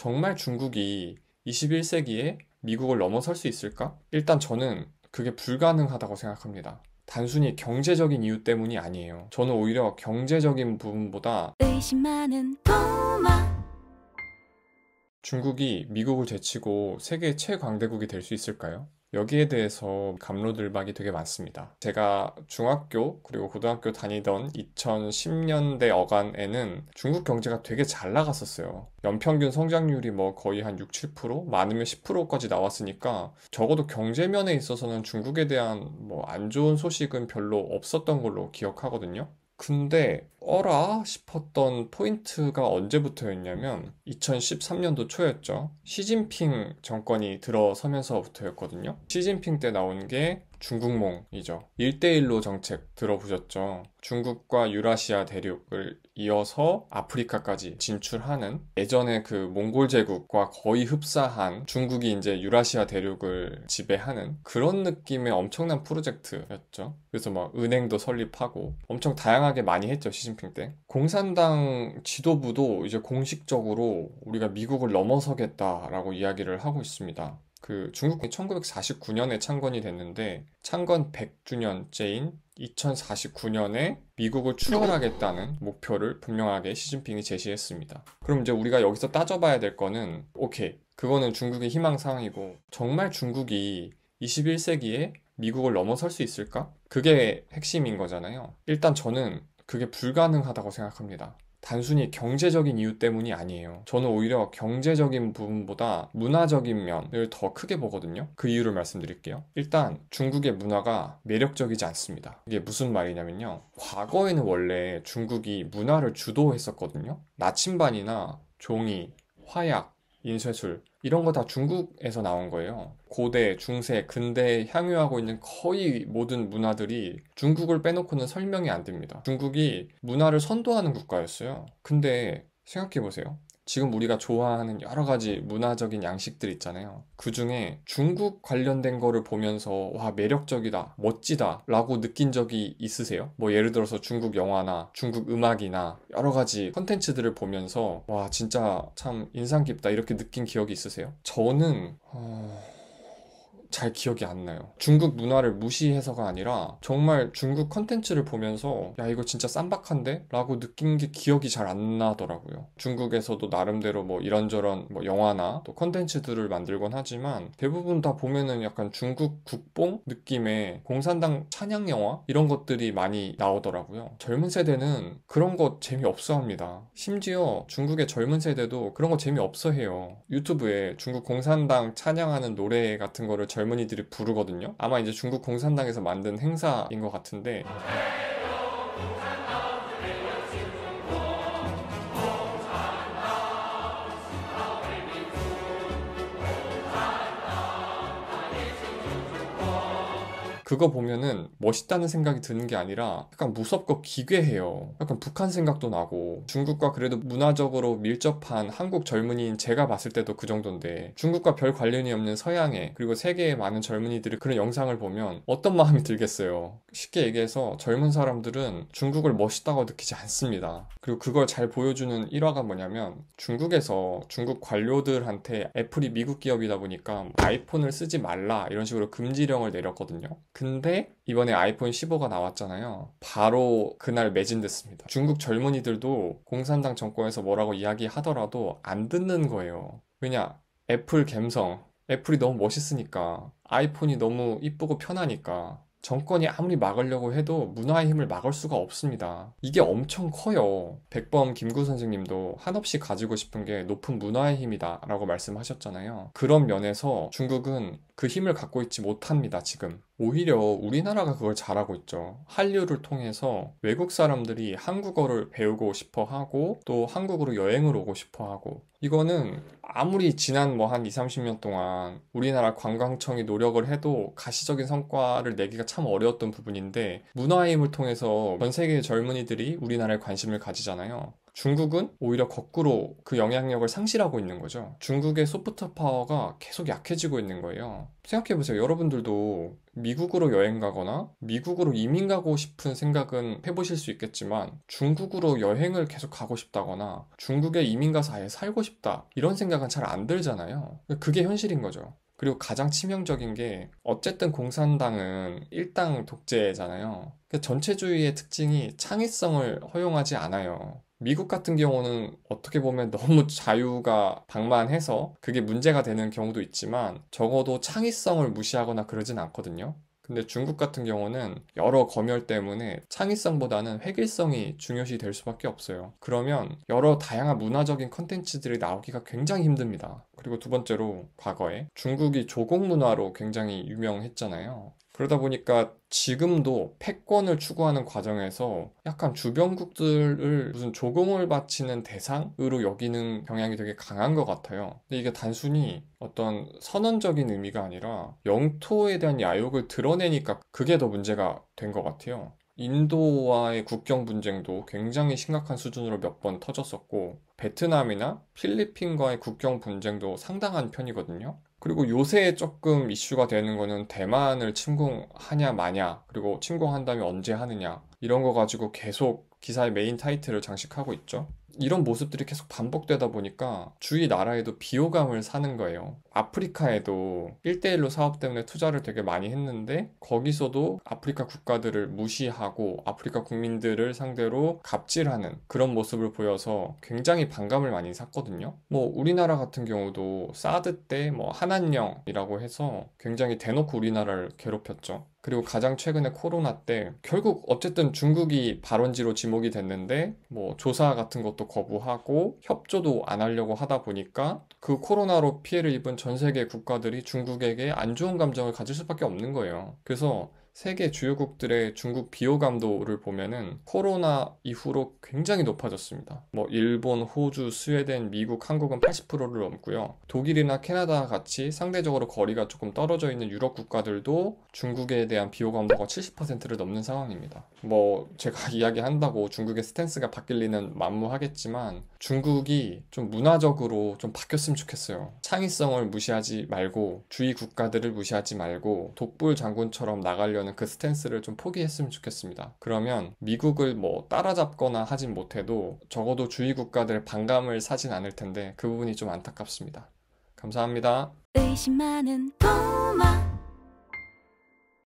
정말 중국이 21세기에 미국을 넘어설 수 있을까? 일단 저는 그게 불가능하다고 생각합니다. 단순히 경제적인 이유 때문이 아니에요. 저는 오히려 경제적인 부분보다 의심 많은 도마. 중국이 미국을 제치고 세계 최강대국이 될 수 있을까요? 여기에 대해서 갑론을박이 되게 많습니다. 제가 중학교 그리고 고등학교 다니던 2010년대 어간에는 중국 경제가 되게 잘 나갔었어요. 연평균 성장률이 뭐 거의 한 6, 7%? 많으면 10%까지 나왔으니까 적어도 경제면에 있어서는 중국에 대한 뭐 안 좋은 소식은 별로 없었던 걸로 기억하거든요. 근데 어라 싶었던 포인트가 언제부터였냐면 2013년도 초였죠. 시진핑 정권이 들어서면서부터였거든요. 시진핑 때 나온 게 중국몽이죠. 1대1로 정책 들어보셨죠? 중국과 유라시아 대륙을 이어서 아프리카까지 진출하는 예전에 그 몽골 제국과 거의 흡사한 중국이 이제 유라시아 대륙을 지배하는 그런 느낌의 엄청난 프로젝트였죠. 그래서 막 은행도 설립하고 엄청 다양하게 많이 했죠, 시진핑 때. 공산당 지도부도 이제 공식적으로 우리가 미국을 넘어서겠다라고 이야기를 하고 있습니다. 그 중국이 1949년에 창건이 됐는데 창건 100주년째인 2049년에 미국을 추월하겠다는 목표를 분명하게 시진핑이 제시했습니다. 그럼 이제 우리가 여기서 따져봐야 될 거는 오케이, 그거는 중국의 희망사항이고 정말 중국이 21세기에 미국을 넘어설 수 있을까? 그게 핵심인 거잖아요. 일단 저는 그게 불가능하다고 생각합니다. 단순히 경제적인 이유 때문이 아니에요. 저는 오히려 경제적인 부분보다 문화적인 면을 더 크게 보거든요. 그 이유를 말씀드릴게요. 일단 중국의 문화가 매력적이지 않습니다. 이게 무슨 말이냐면요. 과거에는 원래 중국이 문화를 주도했었거든요. 나침반이나 종이, 화약, 인쇄술 이런 거 다 중국에서 나온 거예요. 고대, 중세, 근대에 향유하고 있는 거의 모든 문화들이 중국을 빼놓고는 설명이 안 됩니다. 중국이 문화를 선도하는 국가였어요. 근데 생각해보세요. 지금 우리가 좋아하는 여러 가지 문화적인 양식들 있잖아요. 그 중에 중국 관련된 거를 보면서 와, 매력적이다, 멋지다 라고 느낀 적이 있으세요? 뭐 예를 들어서 중국 영화나 중국 음악이나 여러 가지 컨텐츠들을 보면서 와, 진짜 참 인상 깊다 이렇게 느낀 기억이 있으세요? 저는 잘 기억이 안 나요. 중국 문화를 무시해서가 아니라 정말 중국 컨텐츠를 보면서 야, 이거 진짜 쌈박한데? 라고 느낀 게 기억이 잘 안 나더라고요. 중국에서도 나름대로 뭐 이런저런 뭐 영화나 또 컨텐츠들을 만들곤 하지만 대부분 다 보면은 약간 중국 국뽕 느낌의 공산당 찬양 영화? 이런 것들이 많이 나오더라고요. 젊은 세대는 그런 거 재미없어 합니다. 심지어 중국의 젊은 세대도 그런 거 재미없어 해요. 유튜브에 중국 공산당 찬양하는 노래 같은 거를 젊은이들이 부르거든요. 아마 이제 중국 공산당에서 만든 행사인 것 같은데 그거 보면은 멋있다는 생각이 드는 게 아니라 약간 무섭고 기괴해요. 약간 북한 생각도 나고 중국과 그래도 문화적으로 밀접한 한국 젊은이인 제가 봤을 때도 그 정도인데 중국과 별 관련이 없는 서양의 그리고 세계의 많은 젊은이들이 그런 영상을 보면 어떤 마음이 들겠어요. 쉽게 얘기해서 젊은 사람들은 중국을 멋있다고 느끼지 않습니다. 그리고 그걸 잘 보여주는 일화가 뭐냐면 중국에서 중국 관료들한테 애플이 미국 기업이다 보니까 아이폰을 쓰지 말라 이런 식으로 금지령을 내렸거든요. 근데 이번에 아이폰 15가 나왔잖아요. 바로 그날 매진됐습니다. 중국 젊은이들도 공산당 정권에서 뭐라고 이야기하더라도 안 듣는 거예요. 왜냐? 애플 갬성. 애플이 너무 멋있으니까. 아이폰이 너무 이쁘고 편하니까. 정권이 아무리 막으려고 해도 문화의 힘을 막을 수가 없습니다. 이게 엄청 커요. 백범 김구 선생님도 한없이 가지고 싶은 게 높은 문화의 힘이다 라고 말씀하셨잖아요. 그런 면에서 중국은 그 힘을 갖고 있지 못합니다, 지금. 오히려 우리나라가 그걸 잘하고 있죠. 한류를 통해서 외국 사람들이 한국어를 배우고 싶어 하고 또 한국으로 여행을 오고 싶어 하고 이거는 아무리 지난 뭐 한 2, 30년 동안 우리나라 관광청이 노력을 해도 가시적인 성과를 내기가 참 어려웠던 부분인데 문화의 힘을 통해서 전 세계의 젊은이들이 우리나라에 관심을 가지잖아요. 중국은 오히려 거꾸로 그 영향력을 상실하고 있는 거죠. 중국의 소프트 파워가 계속 약해지고 있는 거예요. 생각해보세요. 여러분들도 미국으로 여행 가거나 미국으로 이민 가고 싶은 생각은 해보실 수 있겠지만 중국으로 여행을 계속 가고 싶다거나 중국에 이민 가서 아예 살고 싶다 이런 생각은 잘 안 들잖아요. 그게 현실인 거죠. 그리고 가장 치명적인 게 어쨌든 공산당은 일당 독재잖아요. 전체주의의 특징이 창의성을 허용하지 않아요. 미국 같은 경우는 어떻게 보면 너무 자유가 방만해서 그게 문제가 되는 경우도 있지만 적어도 창의성을 무시하거나 그러진 않거든요. 근데 중국 같은 경우는 여러 검열 때문에 창의성보다는 획일성이 중요시 될 수밖에 없어요. 그러면 여러 다양한 문화적인 컨텐츠들이 나오기가 굉장히 힘듭니다. 그리고 두 번째로 과거에 중국이 조공 문화로 굉장히 유명했잖아요. 그러다 보니까 지금도 패권을 추구하는 과정에서 약간 주변국들을 무슨 조공을 바치는 대상으로 여기는 경향이 되게 강한 것 같아요. 근데 이게 단순히 어떤 선언적인 의미가 아니라 영토에 대한 야욕을 드러내니까 그게 더 문제가 된 것 같아요. 인도와의 국경 분쟁도 굉장히 심각한 수준으로 몇 번 터졌었고, 베트남이나 필리핀과의 국경 분쟁도 상당한 편이거든요. 그리고 요새 조금 이슈가 되는 거는 대만을 침공하냐 마냐, 그리고 침공한다면 언제 하느냐, 이런 거 가지고 계속 기사의 메인 타이틀을 장식하고 있죠. 이런 모습들이 계속 반복되다 보니까 주위 나라에도 비호감을 사는 거예요. 아프리카에도 1대1로 사업 때문에 투자를 되게 많이 했는데 거기서도 아프리카 국가들을 무시하고 아프리카 국민들을 상대로 갑질하는 그런 모습을 보여서 굉장히 반감을 많이 샀거든요. 뭐 우리나라 같은 경우도 사드 때 뭐 한한령이라고 해서 굉장히 대놓고 우리나라를 괴롭혔죠. 그리고 가장 최근에 코로나 때 결국 어쨌든 중국이 발원지로 지목이 됐는데 뭐 조사 같은 것도 거부하고 협조도 안 하려고 하다 보니까 그 코로나로 피해를 입은 전 세계 국가들이 중국에게 안 좋은 감정을 가질 수밖에 없는 거예요. 그래서 세계 주요국들의 중국 비호감도를 보면은 코로나 이후로 굉장히 높아졌습니다. 뭐 일본, 호주, 스웨덴, 미국, 한국은 80%를 넘고요. 독일이나 캐나다 같이 상대적으로 거리가 조금 떨어져 있는 유럽 국가들도 중국에 대한 비호감도가 70%를 넘는 상황입니다. 뭐 제가 이야기한다고 중국의 스탠스가 바뀔 리는 만무하겠지만 중국이 좀 문화적으로 좀 바뀌었으면 좋겠어요. 창의성을 무시하지 말고 주위 국가들을 무시하지 말고 독불 장군처럼 나가려는 그 스탠스를 좀 포기했으면 좋겠습니다. 그러면 미국을 뭐 따라잡거나 하진 못해도 적어도 주위 국가들의 반감을 사진 않을 텐데 그 부분이 좀 안타깝습니다. 감사합니다. 의심 많은 꼬마